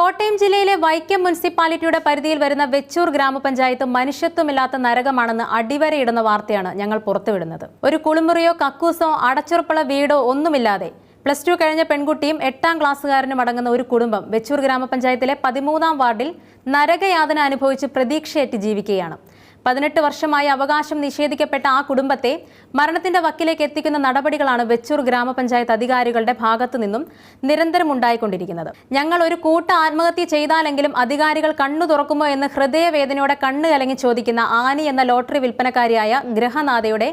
കോട്ടയം ജില്ലയിലെ വൈക്കം മുനിസിപ്പാലിറ്റിയുടെ പരിധിയിൽ വരുന്ന വെച്ചൂർ ഗ്രാമപഞ്ചായത്ത് മനുഷ്യത്വമില്ലാത്ത നരകമാണെന്ന് അടിവരയിടുന്ന വാർത്തയാണ് ഞങ്ങൾ പുറത്തുവിടുന്നത്. ഒരു കുളിമുറിയോ കക്കൂസോ അടച്ചുറപ്പുള്ള വീടോ ഒന്നുമില്ലാതെ +2 കഴിഞ്ഞ പെൺകുട്ടിയും 8ാം ക്ലാസ്സുകാരനും അടങ്ങുന്ന ഒരു കുടുംബം വെച്ചൂർ ഗ്രാമപഞ്ചായത്തിലെ 13ാം വാർഡിൽ നരകയാതന അനുഭവിച്ച് പ്രതീക്ഷയേറ്റ് ജീവിക്കുകയാണ്. 18 വർഷമായി അവകാശം നിഷേധിക്കപ്പെട്ട ആ കുടുംബത്തെ മരണത്തിന്റെ വക്കിലേക്ക് എത്തിക്കുന്ന നടപടികളാണ് വെച്ചൂർ ഗ്രാമപഞ്ചായത്ത് അധികാരികളുടെ ഭാഗത്തു നിന്നും നിരന്തരം ഉണ്ടായിക്കൊണ്ടിരിക്കുന്നത്. ഞങ്ങൾ ഒരു കൂട്ട ആത്മഹത്യ ചെയ്താലെങ്കിലും അധികാരികൾ കണ്ണു തുറക്കുമോ എന്ന് ഹൃദയവേദനയോടെ കണ്ണു കലങ്ങി ചോദിക്കുന്ന ആനി എന്ന ലോട്ടറി വിൽപ്പനക്കാരിയായ ഗ്രഹനാഥയുടെ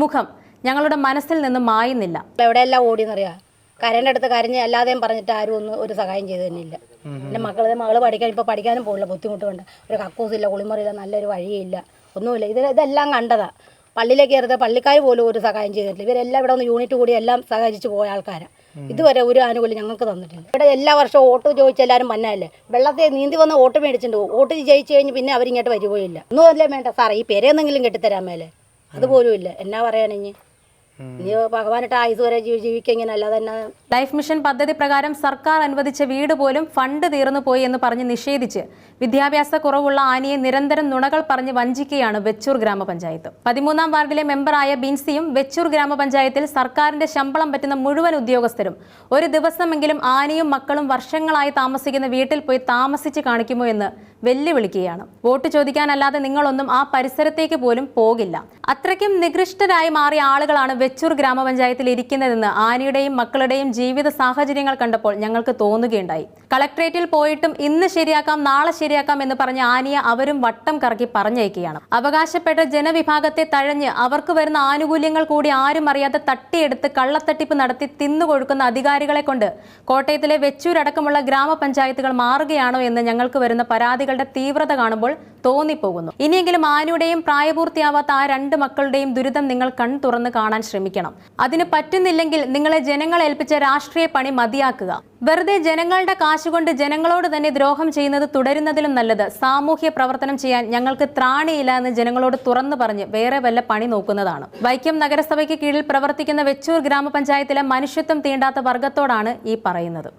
മുഖം ഞങ്ങളുടെ മനസ്സിൽ നിന്നും മായുന്നില്ല. എവിടെയെല്ലാം ഓടിയെന്നറിയാം. കരൻ്റെ അടുത്ത് കരഞ്ഞ് അല്ലാതെയും പറഞ്ഞിട്ട് ആരും ഒരു സഹായം ചെയ്തു തന്നെയില്ല. എൻ്റെ മകള് പഠിക്കാനും പോകില്ല, ബുദ്ധിമുട്ടുണ്ട്. ഒരു കക്കൂസില്ല, കുളിമുറിയില്ല, നല്ലൊരു വഴിയില്ല, ഒന്നുമില്ല. ഇതെല്ലാം കണ്ടതാ. പള്ളിയിലേക്ക് കയറുന്നത് പള്ളിക്കാർ പോലും ഒരു സഹായം ചെയ്തിട്ടില്ല. ഇവരെല്ലാം ഇവിടെ ഒന്ന് യൂണിറ്റ് കൂടി എല്ലാം സഹകരിച്ച് പോയ ആൾക്കാരാണ്. ഇതുവരെ ഒരു ആനുകൂല്യം ഞങ്ങൾക്ക് തന്നിട്ടില്ല. ഇവിടെ എല്ലാ വർഷവും വോട്ട് ചോദിച്ച് എല്ലാവരും മന്നല്ലേ, വെള്ളത്തെ നീന്തി വന്ന് വോട്ട് മേടിച്ചിട്ട് പോകും. വോട്ട് ജയിച്ചു കഴിഞ്ഞ് പിന്നെ അവരിങ്ങോട്ട് വരുകയില്ല. ഒന്നുമല്ലേ വേണ്ട സാറേ, ഈ പെരയെന്നെങ്കിലും കെട്ടിത്തരാൻ മേലെ അതുപോലും ഇല്ല. എന്നാ പറയാനിഞ്ഞ് ഭഗവാനിട്ട് ആയുസ് വരെ ജീവിക്കിങ്ങനെ അല്ലാതെ തന്നെ. ലൈഫ് മിഷൻ പദ്ധതി പ്രകാരം സർക്കാർ അനുവദിച്ച വീട് പോലും ഫണ്ട് തീർന്നു പോയി എന്ന് പറഞ്ഞ് നിഷേധിച്ച് വിദ്യാഭ്യാസ കുറവുള്ള ആനിയെ നിരന്തരം നുണകൾ പറഞ്ഞ് വഞ്ചിക്കുകയാണ് വെച്ചൂർ ഗ്രാമപഞ്ചായത്ത്. 13ാം വാർഡിലെ മെമ്പറായ ബിൻസിയും വെച്ചൂർ ഗ്രാമപഞ്ചായത്തിൽ സർക്കാരിന്റെ ശമ്പളം പറ്റുന്ന മുഴുവൻ ഉദ്യോഗസ്ഥരും ഒരു ദിവസമെങ്കിലും ആനിയും മക്കളും വർഷങ്ങളായി താമസിക്കുന്ന വീട്ടിൽ പോയി താമസിച്ച് കാണിക്കുമോ എന്ന് വെല്ലുവിളിക്കുകയാണ്. വോട്ട് ചോദിക്കാനല്ലാതെ നിങ്ങളൊന്നും ആ പരിസരത്തേക്ക് പോലും പോകില്ല. അത്രയ്ക്കും നികൃഷ്ടരായി മാറിയ ആളുകളാണ് വെച്ചൂർ ഗ്രാമപഞ്ചായത്തിൽ ഇരിക്കുന്നതെന്ന് ആനിയുടെയും മക്കളുടെയും ജീവിത സാഹചര്യങ്ങൾ കണ്ടപ്പോൾ ഞങ്ങൾക്ക് തോന്നുകയുണ്ടായി. കളക്ട്രേറ്റിൽ പോയിട്ടും ഇന്ന് ശരിയാക്കാം, നാളെ ശരിയാക്കാം എന്ന് പറഞ്ഞ ആനിയെ അവരും വട്ടം കറക്കി പറഞ്ഞയക്കുകയാണ്. അവകാശപ്പെട്ട ജനവിഭാഗത്തെ തഴഞ്ഞ് അവർക്ക് വരുന്ന ആനുകൂല്യങ്ങൾ കൂടി ആരും അറിയാതെ തട്ടിയെടുത്ത് കള്ളത്തട്ടിപ്പ് നടത്തി തിന്നുകൊടുക്കുന്ന അധികാരികളെ കൊണ്ട് കോട്ടയത്തിലെ വെച്ചൂരടക്കമുള്ള ഗ്രാമപഞ്ചായത്തുകൾ മാറുകയാണോ എന്ന് ഞങ്ങൾക്ക് വരുന്ന പരാതികളുടെ തീവ്രത കാണുമ്പോൾ തോന്നിപ്പോകുന്നു. ഇനിയെങ്കിലും ആനിയുടെയും പ്രായപൂർത്തിയാവാത്ത ആ 2 മക്കളുടെയും ദുരിതം നിങ്ങൾ തുറന്ന് കാണാൻ ശ്രമിക്കണം. അതിന് പറ്റുന്നില്ലെങ്കിൽ നിങ്ങളെ ജനങ്ങൾ ഏൽപ്പിച്ച രാഷ്ട്രീയ പണി മതിയാക്കുക. വെറുതെ ജനങ്ങളുടെ കാശുകൊണ്ട് ജനങ്ങളോട് തന്നെ ദ്രോഹം ചെയ്യുന്നത് തുടരുന്നതിലും നല്ലത് സാമൂഹ്യ പ്രവർത്തനം ചെയ്യാൻ ഞങ്ങൾക്ക് ത്രാണിയില്ല എന്ന് ജനങ്ങളോട് തുറന്നു പറഞ്ഞ് വേറെ വല്ല പണി നോക്കുന്നതാണ്. വൈക്കം നഗരസഭയ്ക്ക് കീഴിൽ പ്രവർത്തിക്കുന്ന വെച്ചൂർ ഗ്രാമപഞ്ചായത്തിലെ മനുഷ്യത്വം തീണ്ടാത്ത വർഗത്തോടാണ് ഈ പറയുന്നത്.